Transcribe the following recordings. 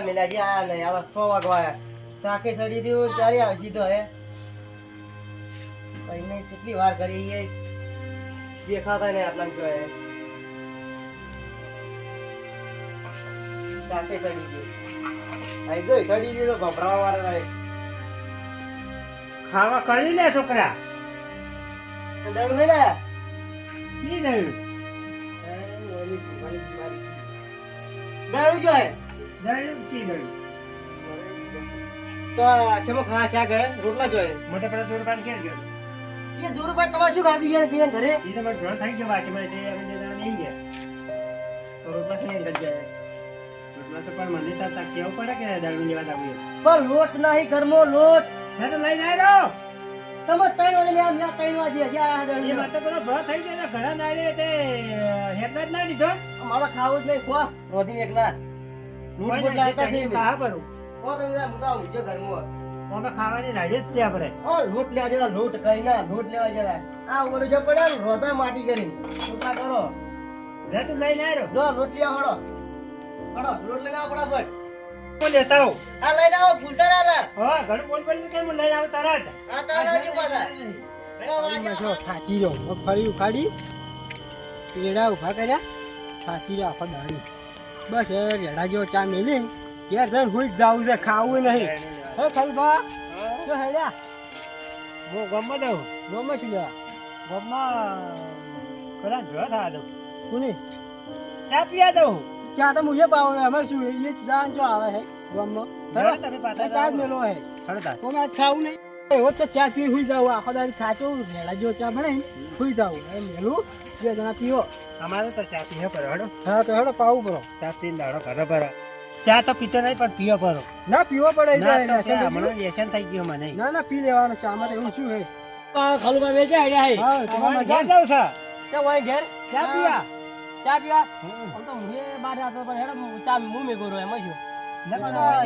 મિલા ગયા આ નહીં હવે 6 વાગવા શાકે સડી દીધું ચારે આવશી તો હે કઈ નહીં કેટલી વાર કરી એ દેખાતા નહીં આપણા જોઈએ શાકે સડી ગયું આઈ ગઈ સડી દીધો ભભરાવા વાળા રહે ખાવા કરી લે છોકરા ડર નહીં ને કી નહીં ડરું જોઈએ દળ્યું કી દળ્યું તો શેમાં ખા શાક હે રોટલા જોઈએ મોટા પડા દૂર પાન કેર ગયો એ જોરુભાઈ તમારે શું ખાધી યાર બેન ઘરે ઈ તો મને ઘર થઈ ગયો બાકી મને જે અમે દેના નહીં ગયા તો રોટલા ખાઈને ગઈ જાય રોટલા તો પણ મને સાથ કેવું પડે કે દળવું લેવા જાવું પણ લોટ નહીં ઘરમાં લોટ હે તો લઈને આવ્યો તમે 3 વાગે લે આમ 3 વાગે હજી આયા એ દળી વાત તો પેલો ભર થઈ ગયો ઘણા નાડે તે હેડના જ ના દીધો મારા ખાવું જ નહીં ખો રોધી એકલા લોટ બોટ લાવતા થઈ ને હા કરું ઓ તમે મુકા ઉજો ઘરમાં અમે ખાવાની રાડે જ છે આપણે ઓ લોટ લેવા જરા લોટ કઈ ના લોટ લેવા જરા આ ઓરજો પડે રોધા માટી કરીને ઉઠા કરો જા તું લઈને આવ્યો જો લોટ લેવા હડો લોટ લગાવ ફટાફટ કોણ લેતા હો આ લઈને આવો ફૂલતા ના હા ઘણું બોલ બોલ કે હું લઈને આવ તરત આ તારા જો પાછા જો થાચી રહ્યો મગફળી ઉખાડી પેડા ઉભા કર્યા થાચી રહ્યો આખો દાડી બસ એ રેડા જેવો ચા મેલી ઘેર જઈને હુઈ જ જાવું છે ખાવું નહીં હે ખલબા જો હેડ્યા હું ગમમાં દઉં ગમે શું લેવા ગમમાં કદાચ જો થવા દઉં કોની ચા પીવા દઉં ચા તો મુજે પાવ અમારે શું એ જાન જો આવે હે ગમમાં હેડો તમે પાછા ચા જ મેલો હે હડતા તો આજ ખાવું નહીં એવો તો ચા પી હુઈ જાવ આખો દાડી ખાચો રેડા જેવો ચા બને હુઈ જાવ એમ મેલું 2 જણા પીવો અમારે તો ચા પીવો પડે હડો હા તો હેડો પાવું પડો ચા પીને દાડો ઘરે ભરો ચા તો પીતો નહીં પણ પીવો પડો ના પીવો પડે હમણાં વ્યસન થઈ ગયું મને ના ના પી લેવાનું ચામાં તો એવું શું હે ખલુબા વેચે આઈડિયા હે હા તમારે ઘેર જાઉં છે ચા વાય ઘેર ચા પીવા ચા પીવા આમ તો મુએ બાર જાતો પણ હેડો ચા મું મે ગોરો એમ શું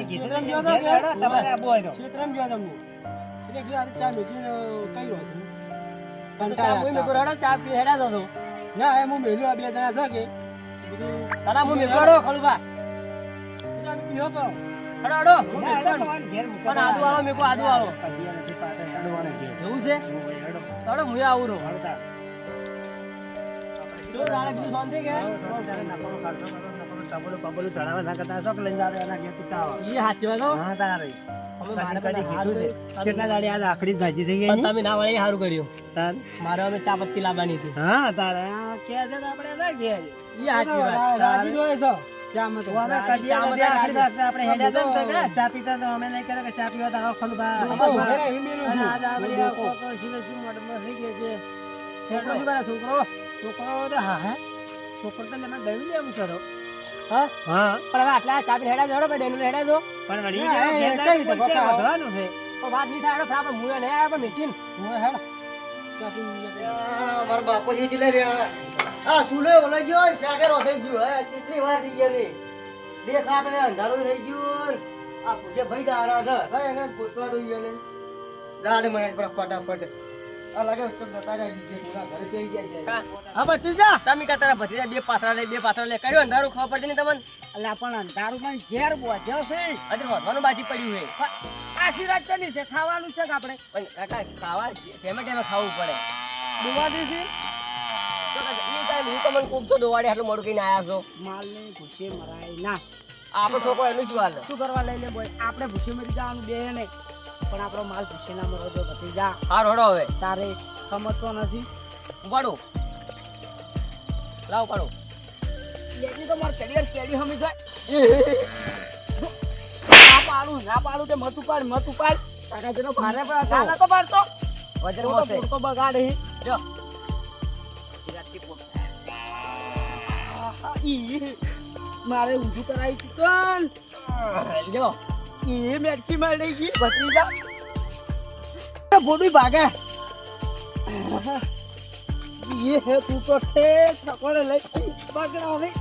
કીધું તમારે આબુ હોય તો ક્ષેત્રમ જો તમને એટલે કે આ ચા મેચીને કઈ રહ્યો ચા કંટાળા મું મે ગોરો હેડો ચા પી હેડા દો ના એમ હું મેલ્યું આ 2 જણા છે કે બધું તારા મું મે ગોરો ખલુબા તમે પીવો પડો હેડો હું ઘેર પણ આદુ વાળો મેકો આદુ વાળો એવું છે તારો મુએ આવું રો જો તારે બીજું શાંતિ કે ઈ હાચી વાત હો કેટલા દાડી આજ આખડી ભાજી થઈ પણ ગઈ તમે ના વળી સારું કર્યું તાર મારે હવે ચા પત્તી લાવવાની હતી હા તારે કે છે આપણે ના કે ઈ હાચી વાત રાજી જોય છે ચામાં તો આપણે હેડ્યા તો કે ચા પીતા તો અમે નહીં કરે કે ચા પીવા તો આવો ખલું બા ઘરે એમ મેલું છું આજ આપણે શું મોડમાં થઈ ગઈ છે છોકરો શું કરે છોકરો છોકરો તો હા હે છોકરો તો મને દઈ લેવું સરો હા હા પણ હવે આટલા ચા પી હેડા જોડો ભાઈ ડેનું હેડા જો પણ વળી કઈ રીતે વધવાનું છે તો વાત નહીં થાય હેડો આપણે મુએ નહીં આવ્યા પણ નીચીન મુએ હેડ મારા બાપુજી ચલે રહ્યા આ સુલે ઓલે ગયો સાગર થઈ ગયો હે કેટલી વાર થઈ ગઈ ને દેખાત ને અંધારું થઈ ગયું આ પૂછે ભાઈ દાડા છે ભાઈ એને પૂછવા દઉં ગયો ને જાડે મને ફટાફટ આ લાગે ચોક જતા જાય છે પૂરા ઘરે પેઈ જાય હા ભત્રીજા તમે કા તારા ભત્રીજા બે પાથરા લે કર્યો અંધારું ખબર પડતી નહીં તમને અલ્યા પણ અંધારું માં ઘેર બોજ્યો છે હજી વધવાનું બાજી પડ્યું છે આશીર્વાદ કરી છે ખાવાનું છે કે આપણે પણ કાકા ખાવા ટેમે ટેમે ખાવું પડે દુવા દેશે તો કાકા, ઈ ટાઈમ હું તમને ખૂબ છો દોવાડે આટલું મોડું કહીને આયા છો માલ ને ભૂસે મરાય ના આપણો ઠોકો એનું શું હાલ શું કરવા લઈ લે બોય આપણે ભૂસે મરી જવાનું બે નહીં પણ આપણો માલ ભૂસે ના મરો જો ભત્રીજા હાર હડો હવે તારે સમજતો નથી ઉપાડો લાવ પાડો એની તો માર કેડિયર કેડી હમી જાય ના પાડું તે મત ઉપાડ કાકા જેનો ભારે પર કાકા તો પાડતો વજન તો મોસે પૂરતો બગાડે જો મારે ઊંધું કરાવી ચિકન જો એ મેટકી મારી ગઈ ભત્રીજા બોડી ભાગે ये है तू तो थे ठकोड़े ले पकड़ा नहीं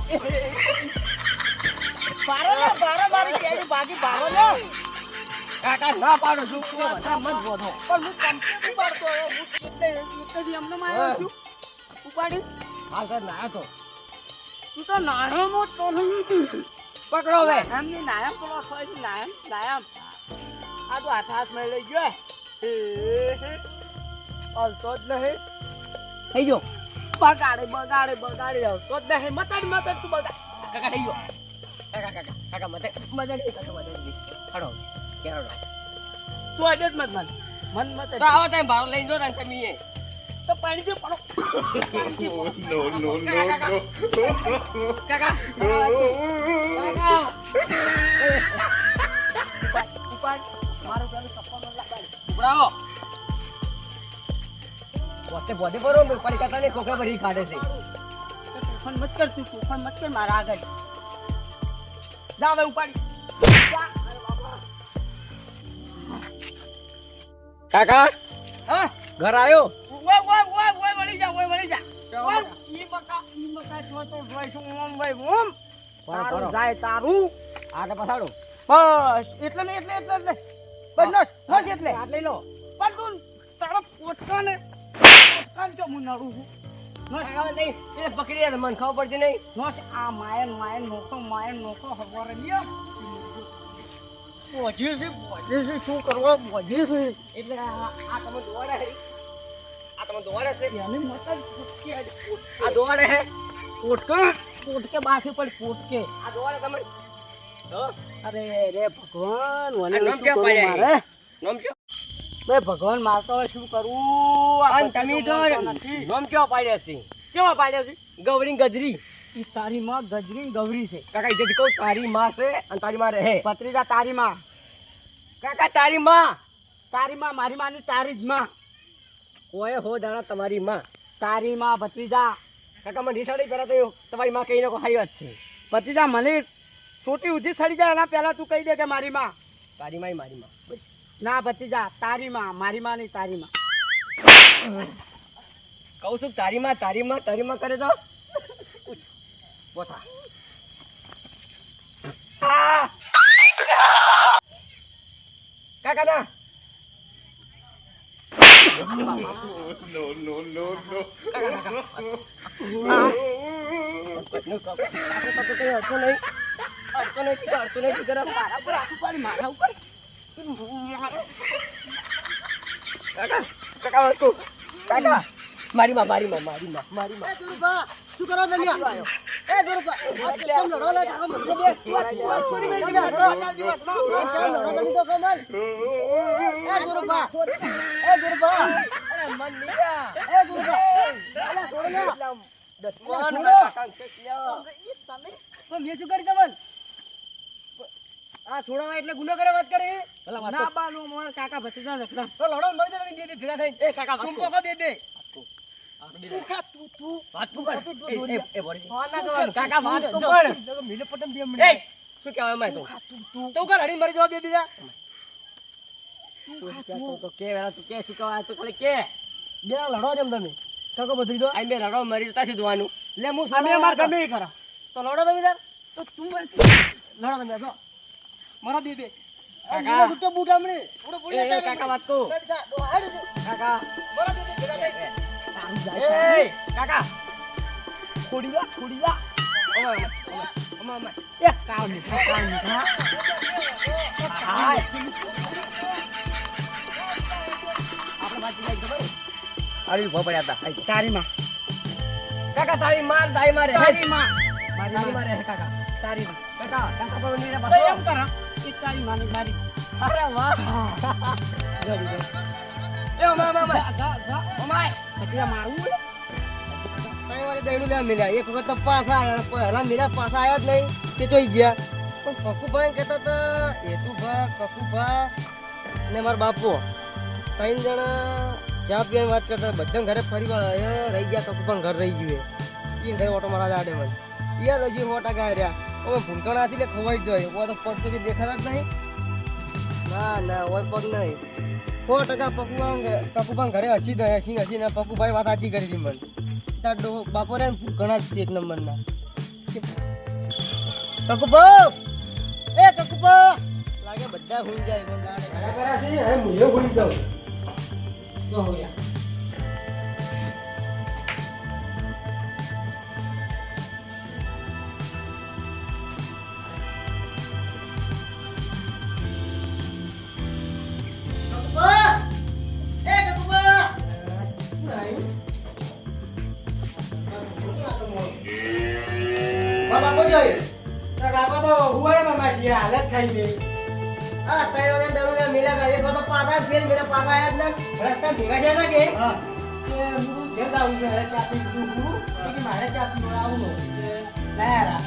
बारो मारी केड़ी भागी भागो लो કાકા ના પાડો છું બધા મત બોધો પણ હું કંપની પાડતો હું એટલે દી અમને માર્યો છું ઉપાડી હા સર ના તો તું તો નાનો મો તો નહીં પકડો હવે નાયમ ની નાયમ પેલો સોય ની નાયમ આ તો હાથ માં લઈ ગયો હાલતો જ નહીં થઈ ગયો બગાડે હાલતો જ નહીં મત તું બગાડ કાકા થઈ ગયો કાકા મતે મજા નહીં હડો કેરો તું અડે જ મત મન મત તો આવો તમે ભાવ લઈને જો ને તમે તો પાણી દે પડો કાકા ઉપાડ મારું પેલું સપનું લાગાય ઉપડાવો પોતે બોડે ભરો પડી કરતા ને કોકા ભરી કાઢે છે તોફાન મત કર મારા આગળ જા હવે ઉપાડી કાકા હા ઘર આવ્યો ઓય વળી જા ઈ મકા જો તો જોઈ છું ઓમ ભાઈ ઓમ તારું જાય તારું આગળ પછાડો બસ એટલે બસ નસ એટલે આટ લઈ લો પણ તું તારો પોટકાને જો હું નડું છું કાકા નહીં એને પકડી લે મને ખબર પડતી નહીં નસ આ માયન નોખો ખબર લ્યો બોજે છે શું કરવા બોજે છે એટલે આ તમે દોડે છે આ તમે દોડે છે એને મત આ દોડે છે પોટકે બાકી પડ પોટકે આ દોડે તમે અરે રે ભગવાન મને નામ શું ક્યાં કરું પાડ્યા મારે નામ ક્યાં બે ભગવાન મારતો હોય શું કરું અને તમે તો નામ ક્યાં પાડ્યા છે કેવા પાડ્યો છે ગૌરી ગજરી ઈ તારી માં ગજરી ગૌરી છે કાકા ઇજ્જત કહું તારી માં છે અને તારી માં રહે ભત્રીજા તારી માં કાકા તારી માં મારી માની તારી જ માં ઓય હો દાણા તમારી માં તારી માં ભત્રીજા કાકા મને રિસાડી પહેલા તો તમારી માં કઈ નાખો સારી વાત છે ભત્રીજા મને છોટી ઉધી સડી જાય એના પહેલા તું કહી દે કે મારી માં તારી માં મારી માં ના ભત્રીજા તારી માં મારી માં નહીં તારી માં કહું છું તારી માં કરે તો બોથા કાકા ના મારી માં શું કરો તમે એ દુરુપા કેમ લડો લે કાકા મને બે છોડી મેલ કે લડો તમે તો કમલ એ દુરુપા અરે મન લીયા એ દુરુપા અલા છોડો ને દસમાન છોડો. કાકા કેટલા તો મેં શું કરી તમને આ છોડાવા એટલે ગુનો કરે વાત કરી ભલા ના બાનો મોર કાકા ભત્રીજા લખડા તો લડો મરી જાય તમે બે ભેગા થઈને એ કાકા તું કોકો બે વાત તું કર એ બોરી ફોન ના કરવાનું. કાકા વાત તો કર મિલે પટમ બે એ મિનિટ શું કહેવાય મેં તો કર હડી મરી જવા બે બીજા તો કે વેલા તું કે શું કહેવાય તો ખાલી કે બે લડો જેમ તમે કાકો બધી દો આઈ બે લડો મરી જતા છે જોવાનું લે હું અમે માર ગમે ઈ કરા તો લડો તમે તાર તો તું લડો તમે જો મારા બે કાકા. આ ગુટ્ટો બૂટ હમણે થોડો બોલી એ કાકા વાત કહું. કાકા મારા બે ભેગા થઈ એ કાકા ખોડી જા ઓમે એ કાવ ની હાય આપણે વાત લઈ ખબર આલી ઉભા પડ્યા હતા હાય. તારી માં કાકા તારી માર દાઈ મારે તારી માં તારી મારે હે કાકા તારી માં કાકા પર નીરે તો પાછો એમ કરા એ તારી માની મારી અરે વાહ એ ઓમા ઓમાય ભત્રીજા મારું બોલે ત્રણ વાગે દહીણું લેવા મિલ્યા એક વખત તો પાછા આયા પહેલા મિલ્યા પાછા આયા જ નહીં તે ચોઈ ગયા પણ કકુભાઈ કહેતા હતા હેતુભા કકુભા ને મારા બાપુ ત્રણ જણા ચા પીવાની વાત કરતા હતા. બધા ઘરે ફરી વળ્યા રહી ગયા કકુભા ઘર રહી ગયું એ ઘરે ઓટો મારા આડે મને યાદ હજી 100% રહ્યા અમે ભૂલકણાથી લે ખવાઈ જ જાય ઓ તો પગ તો કઈ દેખાતા જ નહીં ના ઓય પગ નહીં 100% કકુભા ઘરે હસી ને પપ્પુભાઈ વાત સાચી કરી હતી મને તાર ડો બાપો રે ઘણા જ છે એક નંબરના કકુભા એ કકુભા લાગે બધા હોઈ જાય મને જાણે ઘણા કરા છે હવે મુયો હોઈ જાવ તો હોયા બાપો જોઈ તો કાકો તો હુવાય માસી હાલત ખાઈ ગઈ આ તૈયાર વાગે દડું લે મિલા કરે તો પાછા ફેર મેરા પાછા આયા જ ને રસ્તા ભેગા છે ને કે હા કે હું ઘેર જાઉં છું હવે ચા પી દીધું કે મારે ચા પીવા આવું નો લાયા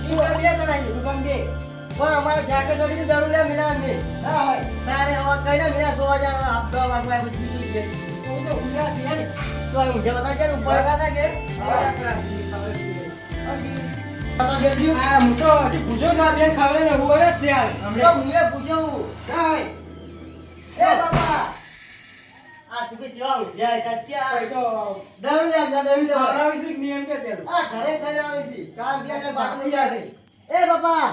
ઈ વાર બે કરાઈ દીધું કામ દે પણ અમારે શાકે ચડી દડું લે મિલા ને હા હોય તારે હવે કઈ ના મિલા 100 હજાર આપ દો વાગવા બધું જીતી છે તો હું તો હુયા છે ને તો હું જે બતા છે ને ઉપર પડતા કે બતા દેજો આ હું તો પૂછો ના બે ખબર ને હુવાય જ છે હાલ તો હમણે હું એ પૂછ્યું ના હોય એ બાપા આ તું કે જેવા જાય તા ત્યાં તો દડું લે દડું લે આવરાવી નિયમ કે પેલું આ ઘરે ખાઈ આવે છે કામ બિયા કે બાકી છે એ બાપા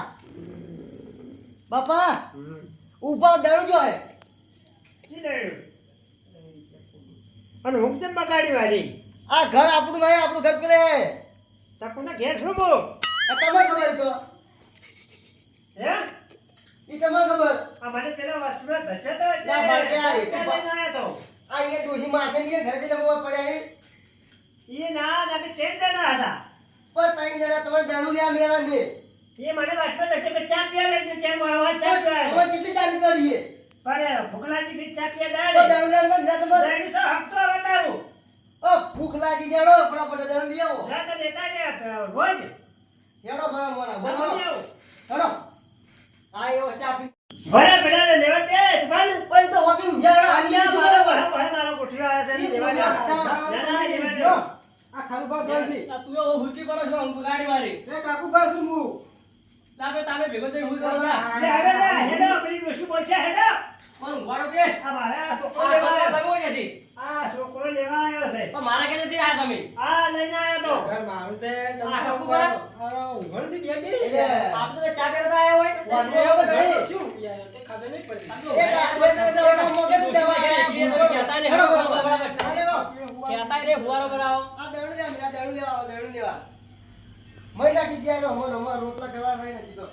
બાપા ઉપર દડું જો હે અને હું કેમ બગાડી વાળી આ ઘર આપણું નહીં આપણું ઘર પેલે તકોના ઘેર શું બો આ તમને ખબર તો હે ઈ તમને ખબર આ મને પેલા વર્ષમાં ધચે તો ના, બાળકે આ એક ત્યાં લઈને આયો તો આ એ ડોશી માથે ની ઘરે થી લગવા પડ્યા એ ના ના કે તેમ જણા હતા પણ ત્રણ જણા તમે દડું લે મેળા ને એ મને વર્ષમાં ધચે કે ચા પીવા લઈ દે ચા આવા ચા પીવા હવે કેટલી ચાલી પડી પણ ભૂખલાજી બી ચા પીવા તો દાડે દડું લે ને તમે દાડે તો હપ્તો વધારું ઓ ભૂખ લાગી જાડો ફટાફટ દડું લઈ આવો ના તો લેતા ને રોજ હેડો ભરા મોરા બોલો બોલો હેડો આ એવો ચા પી ભલે ભલે લેવા દે તું ઓય તો હોકી ઉજાડા આની શું બરાબર મારો કોઠીઓ આવ્યા છે ઈ લેવા દે કોઠીઓ ના ના લેવા દે જો આ ખારું ભાત હોય છે આ તું એવો હુરકી કરો છો હું ગાડી મારી એ કાકુ પાછું હું તામે ભેગો થઈ હું કરો જા લે હેડો હેડો પેલી ડોશી બોલશે હેડો પણ વાળો કે આ મારા છોકરો આ લેવા તમે આવ્યો ક્યાંથી આ છોકરો લેવા આવ્યો છે પણ મારા કે નથી આ તમે આ લઈને આવ્યો તો ઘર મારું છે આ કાકુ બરા? ઊંઘણ છે બે બે એટલે આપણે તો ચા પીવા આયા હોય વાંધો એવો તો નહીં. શું યાર તે ખબર નહીં પડી એક મોકે તો દેવા કહેતા ને હેડો બરાબર હેડો કહેતા રે હુવારો બનાવો આ દડું લે મેરા દડું લેવા દડું લેવા મહિના કી જ્યાનો હમો રોટલા કરવા રહી નથી તો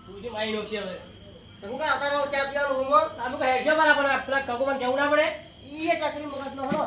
તું જે માઈ નોખી હવે હું કા આતા રહો ચા પીવાનું હું તાનું કે હેડશે બરાબર પેલા કકુમાં કેવું ના પડે ઈ એ ચાકરી મગજ નો હળો